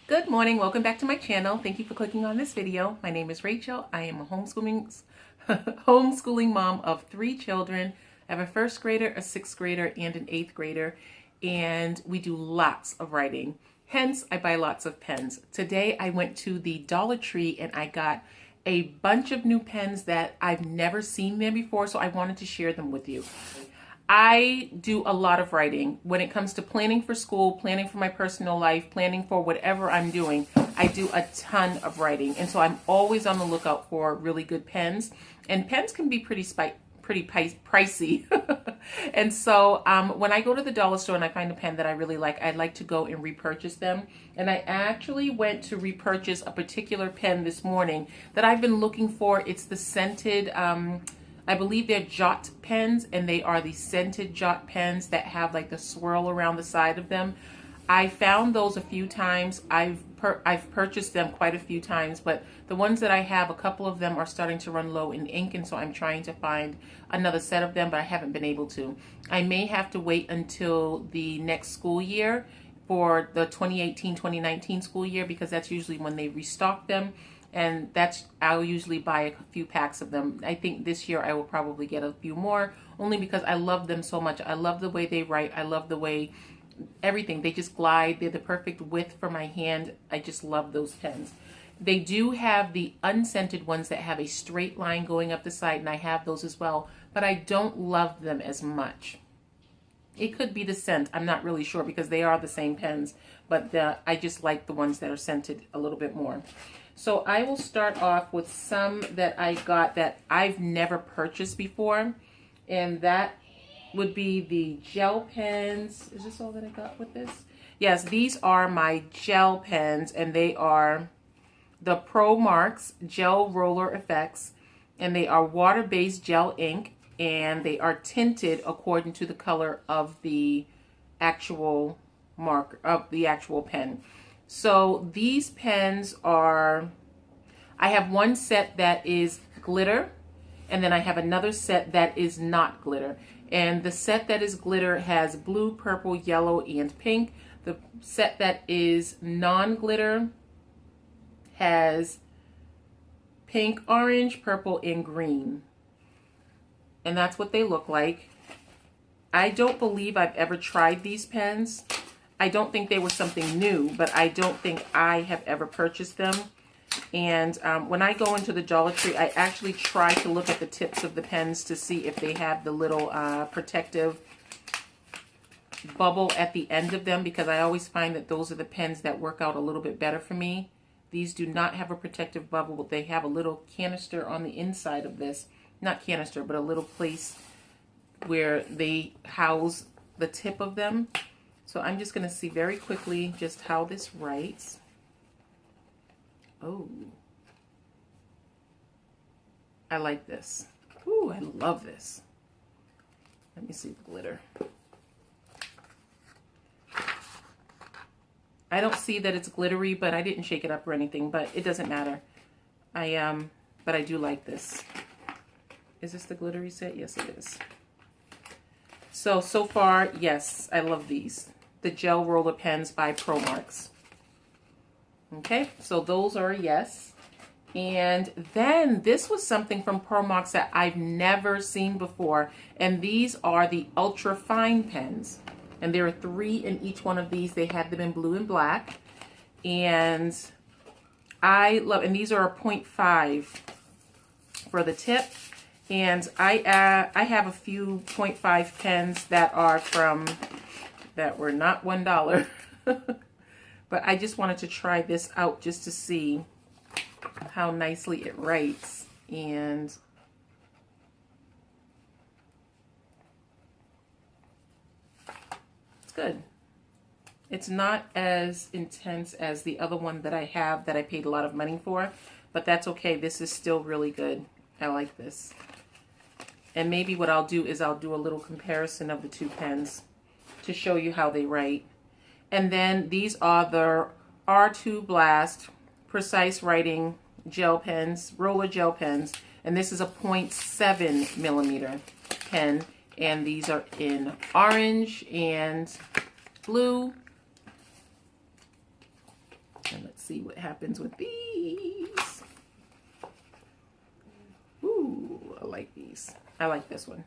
Good morning, welcome back to my channel. Thank you for clicking on this video. My name is Rachel. I am a homeschooling mom of 3 children. I have a first grader, a 6th grader, and an 8th grader, and we do lots of writing. Hence, I buy lots of pens. Today, I went to the Dollar Tree and I got a bunch of new pens that I've never seen there before, so I wanted to share them with you. I do a lot of writing when it comes to planning for school, planning for my personal life, planning for whatever I'm doing. I do a ton of writing, and so I'm always on the lookout for really good pens. And pens can be pretty pricey. And so when I go to the dollar store and I find a pen that I really like, I'd like to go and repurchase them. And I actually went to repurchase a particular pen this morning that I've been looking for. It's the scented I believe they're Jot pens, and they are the scented Jot pens that have like the swirl around the side of them. I found those a few times. I've purchased them quite a few times, but the ones that I have, a couple of them are starting to run low in ink, and so I'm trying to find another set of them, but I haven't been able to. I may have to wait until the next school year for the 2018-2019 school year, because that's usually when they restock them. And I'll usually buy a few packs of them. I think this year I will probably get a few more, only because I love them so much. I love the way they write. I love the way everything, they just glide. They're the perfect width for my hand. I just love those pens. They do have the unscented ones that have a straight line going up the side, and I have those as well, but I don't love them as much. It could be the scent. I'm not really sure, because they are the same pens, but I just like the ones that are scented a little bit more. So I will start off with some that I got that I've never purchased before, and that would be the gel pens. Is this all that I got with this? Yes, these are my gel pens, and they are the Pro Marks Gel Roller Effects, and they are water-based gel ink, and they are tinted according to the color of the actual marker, of the actual pen. So these pens are, I have one set that is glitter, and then I have another set that is not glitter. And the set that is glitter has blue, purple, yellow, and pink. The set that is non-glitter has pink, orange, purple, and green. And that's what they look like. I don't believe I've ever tried these pens. I don't think they were something new, but I don't think I have ever purchased them. And when I go into the Dollar Tree, I actually try to look at the tips of the pens to see if they have the little protective bubble at the end of them, because I always find that those are the pens that work out a little bit better for me. These do not have a protective bubble, but they have a little canister on the inside of this. Not canister, but a little place where they house the tip of them. So I'm just going to see very quickly just how this writes. Oh, I like this. Ooh, I love this. Let me see the glitter. I don't see that it's glittery, but I didn't shake it up or anything, but it doesn't matter. But I do like this. Is this the glittery set? Yes, it is. So far, yes, I love these. The Gel Roller Pens by Pro Marks. Okay, so those are a yes. And then this was something from Pro Marks that I've never seen before. And these are the Ultra Fine pens. And there are 3 in each one of these. They have them in blue and black. And I love, and these are a 0.5 for the tip. And I have a few 0.5 pens that are that were not $1. But I just wanted to try this out just to see how nicely it writes. And it's good. It's not as intense as the other one that I have that I paid a lot of money for, but that's okay. This is still really good. I like this. And maybe what I'll do is I'll do a little comparison of the 2 pens to show you how they write. And then these are the R2 Blast Precise Writing Gel Pens, Roller Gel Pens. And this is a 0.7 millimeter pen. And these are in orange and blue. And see what happens with these. Ooh, I like these. I like this one.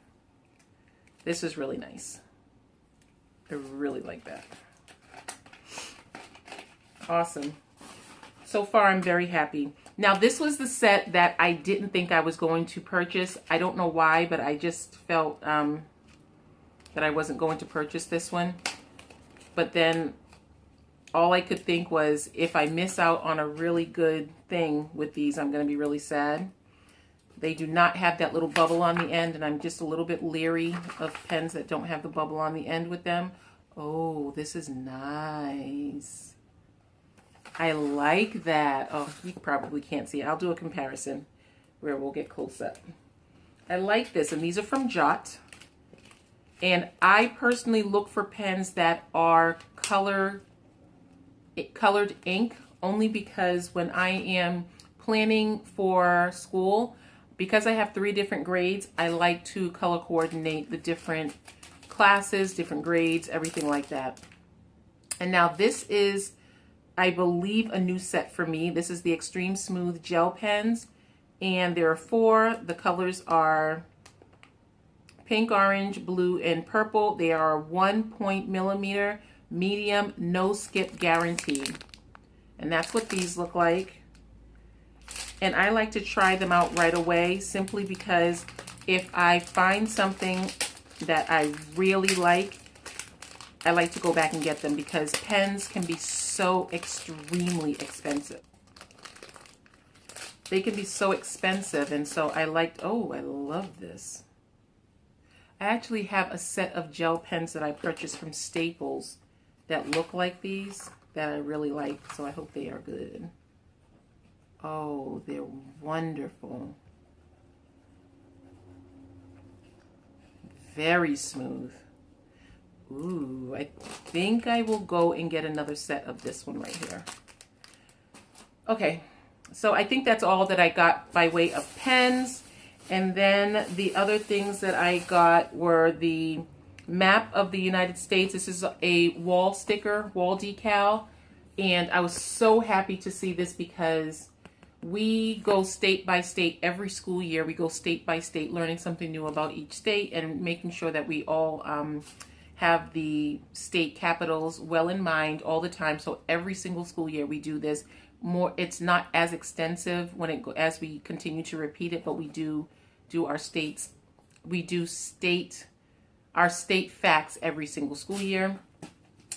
This is really nice. I really like that. Awesome. So far, I'm very happy. Now, this was the set that I didn't think I was going to purchase. I don't know why, but I just felt that I wasn't going to purchase this one. But then all I could think was, if I miss out on a really good thing with these, I'm going to be really sad. They do not have that little bubble on the end, and I'm just a little bit leery of pens that don't have the bubble on the end with them. Oh, this is nice. I like that. Oh, you probably can't see it. I'll do a comparison where we'll get close up. I like this, and these are from Jot. And I personally look for pens that are colored ink, only because when I am planning for school, because I have 3 different grades, I like to color coordinate the different classes, different grades, everything like that. And now this is, I believe, a new set for me. This is the Extreme Smooth Gel Pens, and there are 4. The colors are pink, orange, blue, and purple. They are 1.0mm medium, no skip guarantee. And that's what these look like. And I like to try them out right away, simply because if I find something that I really like, I like to go back and get them, because pens can be so extremely expensive. They can be so expensive, and so I liked, oh, I love this. I actually have a set of gel pens that I purchased from Staples that look like these that I really like, so I hope they are good. Oh, they're wonderful. Very smooth. Ooh, I think I will go and get another set of this one right here. Okay, so I think that's all that I got by way of pens. And then the other things that I got were the map of the United States. This is a wall sticker, wall decal. And I was so happy to see this, because we go state by state every school year. We go state by state, learning something new about each state and making sure that we all have the state capitals well in mind all the time. So every single school year we do this. It's not as extensive as we continue to repeat it, but we do our states. We do our state facts every single school year.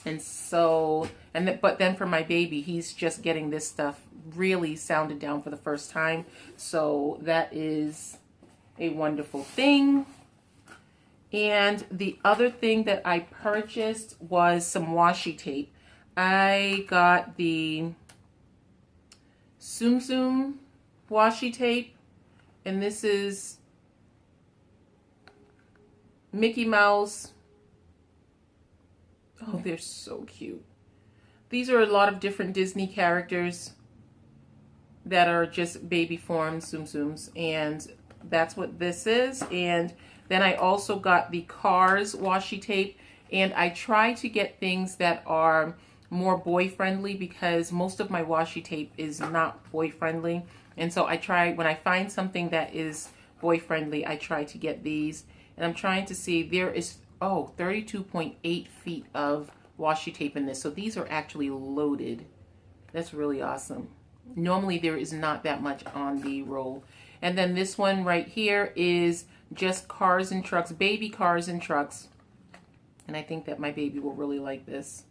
And so, but then for my baby, he's just getting this stuff really sounded down for the first time. So that is a wonderful thing. And the other thing that I purchased was some washi tape. I got the Tsum Tsum washi tape, and this is Mickey Mouse. Oh, they're so cute. These are a lot of different Disney characters that are just baby form Tsum Tsums, and that's what this is. And then I also got the Cars washi tape, and I try to get things that are more boy friendly, because most of my washi tape is not boy friendly. And so I try, when I find something that is boy friendly, I try to get these. And I'm trying to see, there is 32.8 feet of washi tape in this. So these are actually loaded. That's really awesome. Normally there is not that much on the roll. And then this one right here is just cars and trucks, baby cars and trucks. And I think that my baby will really like this.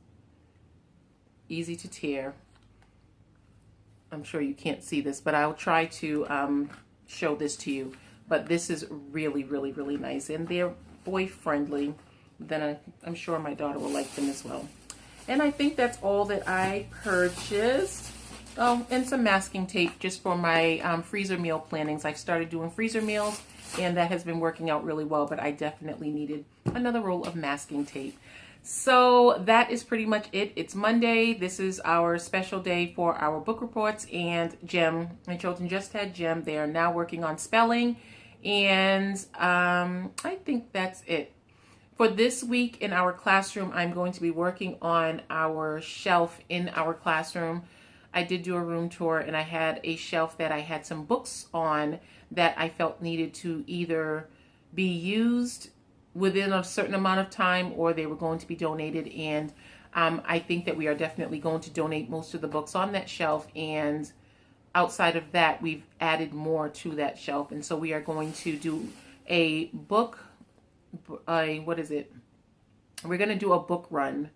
Easy to tear. I'm sure you can't see this, but I'll try to show this to you. But this is really, really, really nice. And they're boy friendly. Then I'm sure my daughter will like them as well. And I think that's all that I purchased. Oh, and some masking tape just for my freezer meal plannings. I've started doing freezer meals, and that has been working out really well, but I definitely needed another roll of masking tape. So that is pretty much it. It's Monday. This is our special day for our book reports, and Gem. My children just had Gem. They are now working on spelling, and I think that's it. For this week in our classroom, I'm going to be working on our shelf in our classroom. I did do a room tour, and I had a shelf that I had some books on that I felt needed to either be used within a certain amount of time, or they were going to be donated. And I think that we are definitely going to donate most of the books on that shelf, and outside of that, we've added more to that shelf. And so we are going to do a book, what is it? We're going to do a book run.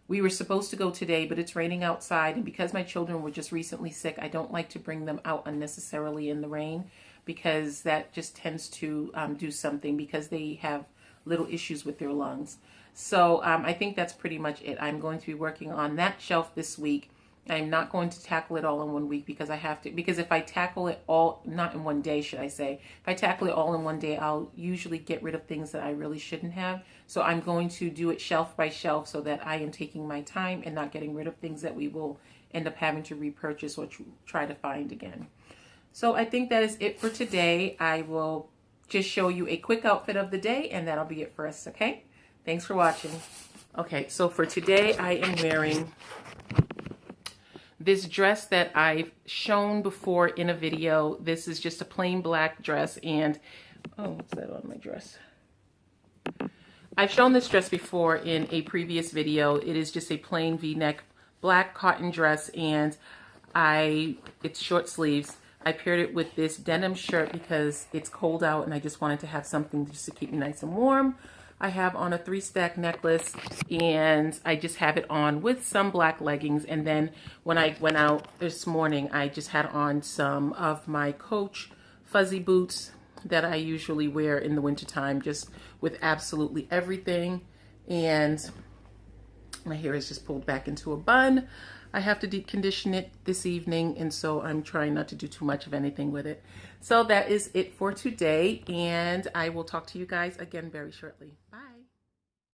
We were supposed to go today, but it's raining outside. And because my children were just recently sick, I don't like to bring them out unnecessarily in the rain, because that just tends to do something, because they have little issues with their lungs. So I think that's pretty much it. I'm going to be working on that shelf this week. I'm not going to tackle it all in 1 week, because I have to, because if I tackle it all, not in 1 day, should I say, if I tackle it all in 1 day, I'll usually get rid of things that I really shouldn't have. So I'm going to do it shelf by shelf, so that I am taking my time and not getting rid of things that we will end up having to repurchase or try to find again. So I think that is it for today. I will just show you a quick outfit of the day, and that'll be it for us, okay? Thanks for watching. Okay, so for today, I am wearing this dress that I've shown before in a video. This is just a plain black dress, and oh, what's that on my dress? I've shown this dress before in a previous video. It is just a plain V-neck black cotton dress, and it's short sleeves. I paired it with this denim shirt because it's cold out and I just wanted to have something just to keep me nice and warm. I have on a 3-stack necklace, and I just have it on with some black leggings. And then when I went out this morning, I just had on some of my Coach fuzzy boots that I usually wear in the wintertime, just with absolutely everything. And my hair is just pulled back into a bun. I have to deep condition it this evening, and so I'm trying not to do too much of anything with it. So that is it for today, and I will talk to you guys again very shortly. Bye.